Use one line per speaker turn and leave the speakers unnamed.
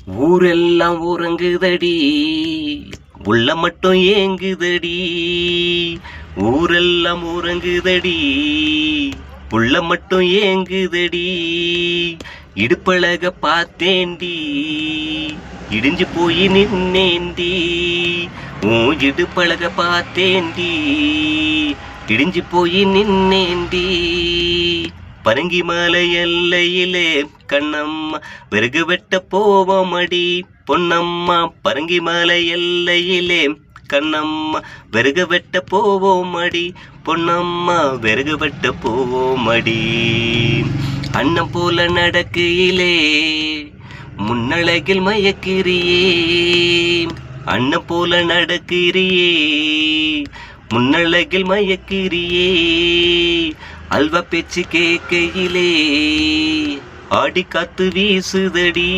ஊரெல்லாம் உறங்குதடி, உள்ள மட்டும் ஏங்குதடி. ஊரெல்லாம் உறங்குதடி, உள்ள மட்டும் ஏங்குதடி. இடுப்பழக பார்த்தேண்டி, இடிஞ்சு போய் நின்னேண்டி. உன் இடுப்பழக பார்த்தேண்டி, இடிஞ்சு போய் நின்னேண்டி. பரங்கி மலை எல்லையிலே கண்ணம்மா வெறுகு வெட்ட போவோமடி பொன்னம்மா. பரங்கி மலை எல்லையிலே கண்ணம்மா வெறுகு வெட்ட போவோமடி பொன்னம்மா. வெறுகு வெட்ட போவோமடி. அண்ணன் போல நடக்கையிலே முன்னழகில் மயக்கிறியே. அண்ணன் போல நடக்கிறியே, முன்னழகில் மயக்கிறியே. அல்வா பேச்சு கேட்கையிலே ஆடி காத்து வீசுதடி.